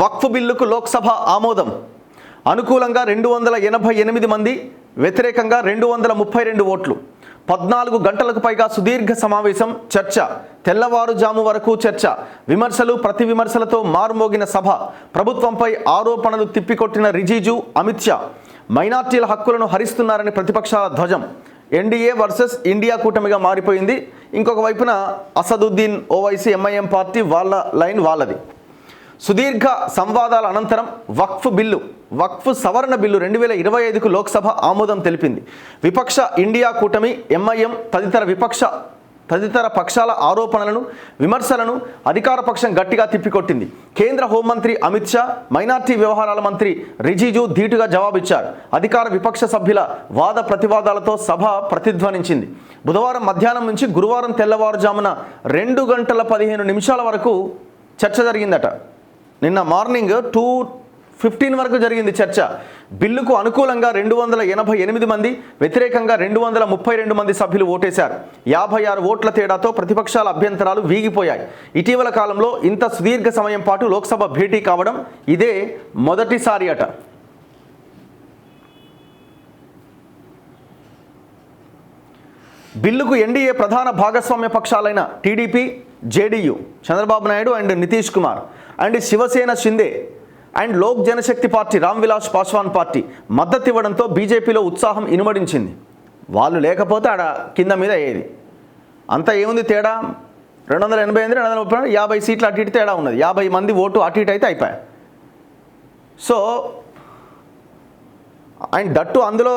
వక్ఫ్ బిల్లుకు లోక్సభ ఆమోదం. అనుకూలంగా 288 మంది, వ్యతిరేకంగా 232 ఓట్లు. 14 గంటలకు పైగా సుదీర్ఘ సమావేశం, చర్చ. తెల్లవారుజాము వరకు చర్చ, విమర్శలు ప్రతి విమర్శలతో మారుమోగిన సభ. ప్రభుత్వంపై ఆరోపణలు తిప్పికొట్టిన రిజిజు, అమిత్ షా. మైనార్టీల హక్కులను హరిస్తున్నారని ప్రతిపక్షాల ధ్వజం. ఎన్డీఏ వర్సెస్ ఇండియా కూటమిగా మారిపోయింది. ఇంకొక వైపున అసదుద్దీన్ ఓవైసీ ఎంఐఎం పార్టీ వాళ్ళ లైన్ వాళ్ళది. సుదీర్ఘ సంవాదాల అనంతరం వక్ఫ్ సవరణ బిల్లు 2025కు లోక్సభ ఆమోదం తెలిపింది. విపక్ష ఇండియా కూటమి, ఎంఐఎం తదితర పక్షాల ఆరోపణలను, విమర్శలను అధికార పక్షం గట్టిగా తిప్పికొట్టింది. కేంద్ర హోంమంత్రి అమిత్ షా, మైనార్టీ వ్యవహారాల మంత్రి రిజిజు ధీటుగా జవాబిచ్చారు. అధికార విపక్ష సభ్యుల వాద ప్రతివాదాలతో సభ ప్రతిధ్వనించింది. బుధవారం మధ్యాహ్నం నుంచి గురువారం తెల్లవారుజామున 2 గంటల 15 నిమిషాల వరకు చర్చ జరిగిందట. నిన్న మార్నింగ్ 2:15 వరకు జరిగింది చర్చ. బిల్లుకు అనుకూలంగా 288 మంది, వ్యతిరేకంగా 232 మంది సభ్యులు ఓటేశారు. 56 ఓట్ల తేడాతో ప్రతిపక్షాల అభ్యంతరాలు వీగిపోయాయి. ఇటీవల కాలంలో ఇంత సుదీర్ఘ సమయం పాటు లోక్సభ భేటీ కావడం ఇదే మొదటిసారి అట. బిల్లుకు ఎన్డీఏ ప్రధాన భాగస్వామ్య పక్షాలైన TDP, JDU, Chandrababu Naidu and Nitish Kumar and Shiv Sena Shinde and Lok Janshakti Party, Ram Vilas Paswan party మద్దతు ఇవ్వడంతో బీజేపీలో ఉత్సాహం ఇనుమడించింది. వాళ్ళు లేకపోతే ఆడ కింద మీద అయ్యేది. అంతా ఏముంది తేడా? 288, 230, 50 సీట్లు అటు ఇటు తేడా ఉన్నది. 50 మంది ఓటు అటు ఇటు అయితే అయిపోయాయి. సో అండ్ దట్టు అందులో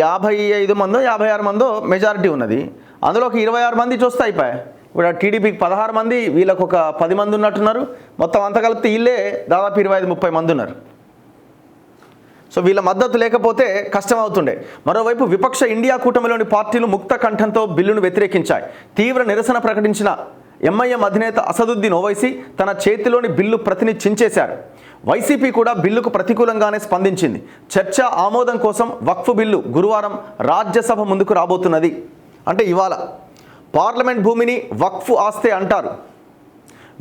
55 మందో 56 మందో మెజారిటీ ఉన్నది. అందులో ఒక 26 మంది చూస్తే అయిపోయాయి. ఇప్పుడు టీడీపీకి 16 మంది, వీళ్ళకు ఒక 10 మంది ఉన్నట్టున్నారు. మొత్తం అంతా కలిపితే వీళ్ళే దాదాపు 25-30 మంది ఉన్నారు. సో వీళ్ళ మద్దతు లేకపోతే కష్టం అవుతుండే. మరోవైపు విపక్ష ఇండియా కూటమిలోని పార్టీలు ముక్త కంఠంతో బిల్లును వ్యతిరేకించాయి. తీవ్ర నిరసన ప్రకటించిన ఎంఐఎం అధినేత అసదుద్దీన్ ఓవైసీ తన చేతిలోని బిల్లు ప్రతిని చించేశారు. వైసీపీ కూడా బిల్లుకు ప్రతికూలంగానే స్పందించింది. చర్చ, ఆమోదం కోసం వక్ఫ్ బిల్లు గురువారం రాజ్యసభ ముందుకు రాబోతున్నది. అంటే ఇవాళ పార్లమెంట్ భూమిని వక్ఫ్ ఆస్తే అంటారు.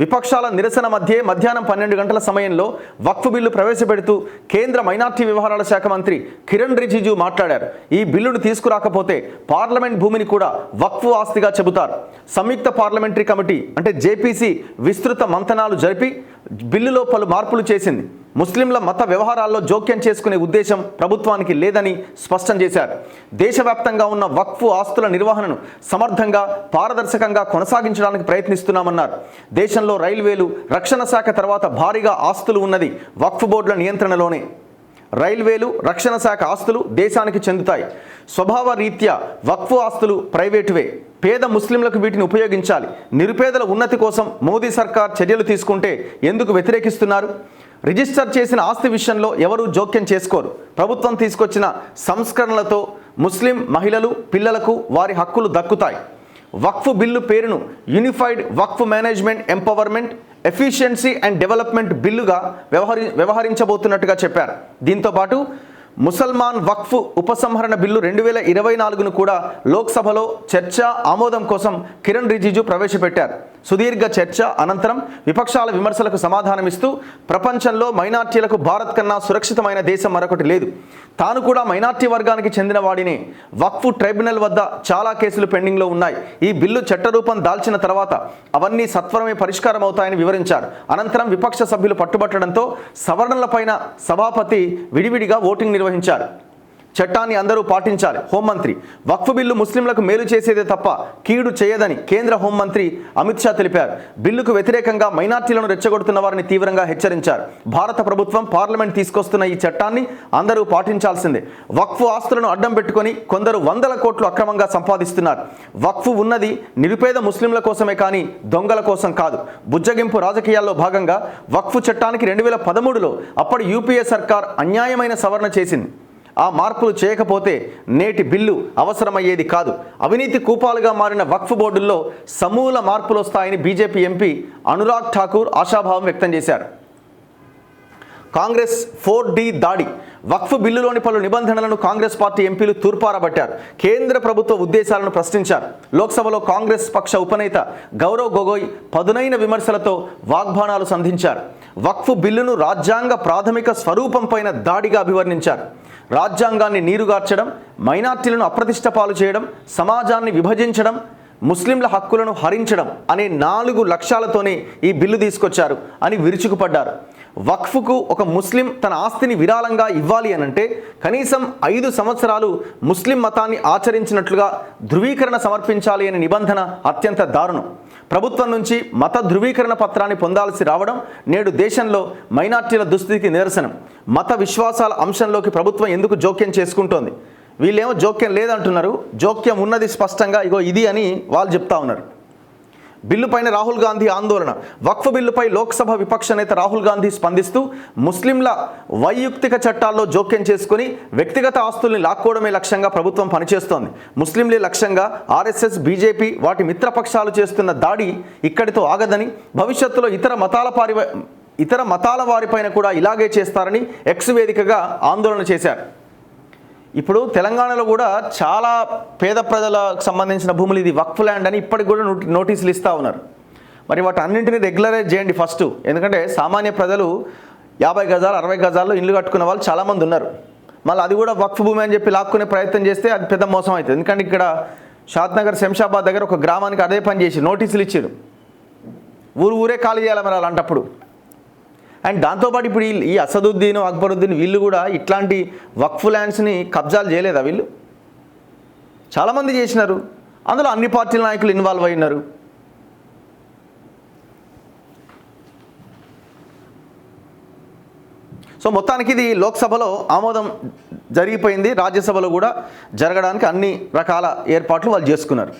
విపక్షాల నిరసన మధ్యే మధ్యాహ్నం 12 గంటల సమయంలో వక్ఫ్ బిల్లు ప్రవేశపెడుతూ కేంద్ర మైనార్టీ వ్యవహారాల శాఖ మంత్రి కిరణ్ రిజిజు మాట్లాడారు. ఈ బిల్లును తీసుకురాకపోతే పార్లమెంట్ భూమిని కూడా వక్ఫ్ ఆస్తిగా చెబుతారు. సంయుక్త పార్లమెంటరీ కమిటీ అంటే జేపీసీ విస్తృత మంతనాలు జరిపి బిల్లులో పలు మార్పులు చేసింది. ముస్లింల మత వ్యవహారాల్లో జోక్యం చేసుకునే ఉద్దేశం ప్రభుత్వానికి లేదని స్పష్టం చేశారు. దేశవ్యాప్తంగా ఉన్న వక్ఫ్ ఆస్తుల నిర్వహణను సమర్థంగా, పారదర్శకంగా కొనసాగించడానికి ప్రయత్నిస్తున్నామన్నారు. దేశంలో రైల్వేలు, రక్షణ శాఖ తర్వాత భారీగా ఆస్తులు ఉన్నది వక్ఫ్ బోర్డుల నియంత్రణలోనే. రైల్వేలు, రక్షణ శాఖ ఆస్తులు దేశానికి చెందుతాయి. స్వభావ రీత్యా వక్ఫ్ ఆస్తులు ప్రైవేటువే. పేద ముస్లింలకు వీటిని ఉపయోగించాలి. నిరుపేదల ఉన్నతి కోసం మోదీ సర్కార్ చర్యలు తీసుకుంటే ఎందుకు వ్యతిరేకిస్తున్నారు? రిజిస్టర్ చేసిన ఆస్తి విషయంలో ఎవరూ జోక్యం చేసుకోరు. ప్రభుత్వం తీసుకొచ్చిన సంస్కరణలతో ముస్లిం మహిళలు, పిల్లలకు వారి హక్కులు దక్కుతాయి. వక్ఫ్ బిల్లు పేరును unified Waqf management, empowerment, efficiency and development బిల్లుగా వ్యవహరించబోతున్నట్టుగా చెప్పారు. దీంతోపాటు ముసల్మాన్ వక్ఫ్ ఉపసంహరణ బిల్లు 2024ను కూడా లోక్సభలో చర్చ, ఆమోదం కోసం కిరణ్ రిజిజు ప్రవేశపెట్టారు. సుదీర్ఘ చర్చ అనంతరం విపక్షాల విమర్శలకు సమాధానమిస్తూ ప్రపంచంలో మైనార్టీలకు భారత్ కన్నా సురక్షితమైన దేశం మరొకటి లేదు. తాను కూడా మైనార్టీ వర్గానికి చెందిన వాడినే. వక్ఫ్ ట్రైబ్యునల్ వద్ద చాలా కేసులు పెండింగ్లో ఉన్నాయి. ఈ బిల్లు చట్టరూపం దాల్చిన తర్వాత అవన్నీ సత్వరమే పరిష్కారం అవుతాయని వివరించారు. అనంతరం విపక్ష సభ్యులు పట్టుబట్టడంతో సవరణలపైన సభాపతి విడివిడిగా ఓటింగ్ నిర్వహించారు. చట్టాన్ని అందరూ పాటించాలి. హోంమంత్రి వక్ఫ్ బిల్లు ముస్లింలకు మేలు చేసేదే తప్ప కీడు చేయదని కేంద్ర హోంమంత్రి అమిత్ షా తెలిపారు. బిల్లుకు వ్యతిరేకంగా మైనార్టీలను రెచ్చగొడుతున్న వారిని తీవ్రంగా హెచ్చరించారు. భారత ప్రభుత్వం, పార్లమెంట్ తీసుకొస్తున్న ఈ చట్టాన్ని అందరూ పాటించాల్సిందే. వక్ఫ్ ఆస్తులను అడ్డం పెట్టుకొని కొందరు 100 కోట్లు అక్రమంగా సంపాదిస్తున్నారు. వక్ఫ్ ఉన్నది నిరుపేద ముస్లింల కోసమే కానీ దొంగల కోసం కాదు. బుజ్జగింపు రాజకీయాల్లో భాగంగా వక్ఫ్ చట్టానికి 2013లో అప్పటి యూపీఏ సర్కార్ అన్యాయమైన సవరణ చేసింది. ఆ మార్పులు చేయకపోతే నేటి బిల్లు అవసరమయ్యేది కాదు. అవినీతి కూపాలుగా మారిన వక్ఫ్ బోర్డుల్లో సమూల మార్పులు వస్తాయని బీజేపీ ఎంపీ అనురాగ్ ఠాకూర్ ఆశాభావం వ్యక్తం చేశారు. కాంగ్రెస్ 4D దాడి. వక్ఫ్ బిల్లులోని పలు నిబంధనలను కాంగ్రెస్ పార్టీ ఎంపీలు తూర్పారబట్టారు. కేంద్ర ప్రభుత్వ ఉద్దేశాలను ప్రశ్నించారు. లోక్సభలో కాంగ్రెస్ పక్ష ఉపనేత గౌరవ్ గొగోయ్ పదునైన విమర్శలతో వాగ్బాణాలు సంధించారు. వక్ఫ్ బిల్లును రాజ్యాంగ ప్రాథమిక స్వరూపం పైన దాడిగా అభివర్ణించారు. రాజ్యాంగాన్ని నీరుగార్చడం, మైనార్టీలను అప్రతిష్ట పాలు చేయడం, సమాజాన్ని విభజించడం, ముస్లింల హక్కులను హరించడం అనే 4 లక్ష్యాలతోనే ఈ బిల్లు తీసుకొచ్చారు అని విరుచుకుపడ్డారు. వక్ఫ్కు ఒక ముస్లిం తన ఆస్తిని విరాళంగా ఇవ్వాలి అనంటే కనీసం 5 సంవత్సరాలు ముస్లిం మతాన్ని ఆచరించినట్లుగా ధృవీకరణ సమర్పించాలి అనే నిబంధన అత్యంత దారుణం. ప్రభుత్వం నుంచి మత ధృవీకరణ పత్రాన్ని పొందాల్సి రావడం నేడు దేశంలో మైనార్టీల దుస్థితికి నిదర్శనం. మత విశ్వాసాల అంశంలోకి ప్రభుత్వం ఎందుకు జోక్యం చేసుకుంటోంది? వీళ్ళేమో జోక్యం లేదంటున్నారు, జోక్యం ఉన్నది స్పష్టంగా ఇగో ఇది అని వాళ్ళు చెప్తా ఉన్నారు. బిల్లు పైన రాహుల్ గాంధీ ఆందోళన. వక్ఫ్ బిల్లుపై లోక్సభ విపక్ష నేత రాహుల్ గాంధీ స్పందిస్తూ ముస్లింల వైయక్తిక చట్టాల్లో జోక్యం చేసుకుని వ్యక్తిగత ఆస్తుల్ని లాక్కోవడమే లక్ష్యంగా ప్రభుత్వం పనిచేస్తోంది. ముస్లింలే లక్ష్యంగా ఆర్ఎస్ఎస్, బీజేపీ వాటి మిత్రపక్షాలు చేస్తున్న దాడి ఇక్కడితో ఆగదని, భవిష్యత్తులో ఇతర మతాల వారిపైన కూడా ఇలాగే చేస్తారని ఎక్స్ వేదికగా ఆందోళన చేశారు. ఇప్పుడు తెలంగాణలో కూడా చాలా పేద ప్రజలకు సంబంధించిన భూములు ఇది వక్ఫ్ ల్యాండ్ అని ఇప్పటికి కూడా నోటీసులు ఇస్తూ ఉన్నారు. మరి వాటి అన్నింటినీ రెగ్యులరైజ్ చేయండి ఫస్ట్. ఎందుకంటే సామాన్య ప్రజలు 50 గజాలు 60 గజాల్లో ఇల్లు కట్టుకున్న వాళ్ళు చాలామంది ఉన్నారు. మళ్ళీ అది కూడా వక్ఫ్ భూమి అని చెప్పి లాక్కునే ప్రయత్నం చేస్తే అది పెద్ద మోసం అవుతుంది. ఎందుకంటే ఇక్కడ షాద్నగర్, శంషాబాద్ దగ్గర ఒక గ్రామానికి అదే పని చేసి నోటీసులు ఇచ్చారు. ఊరే ఖాళీ చేయాలి మరి అలాంటప్పుడు. అండ్ దాంతోపాటు ఇప్పుడు ఈ అసదుద్దీన్, అక్బరుద్దీన్ వీళ్ళు కూడా ఇట్లాంటి వక్ఫ్ ల్యాండ్స్ని కబ్జాలు చేయలేదా? వీళ్ళు చాలామంది చేసినారు. అందులో అన్ని పార్టీల నాయకులు ఇన్వాల్వ్ అయినారు. సో మొత్తానికి ఇది లోక్సభలో ఆమోదం జరిగిపోయింది. రాజ్యసభలో కూడా జరగడానికి అన్ని రకాల ఏర్పాట్లు వాళ్ళు చేసుకున్నారు.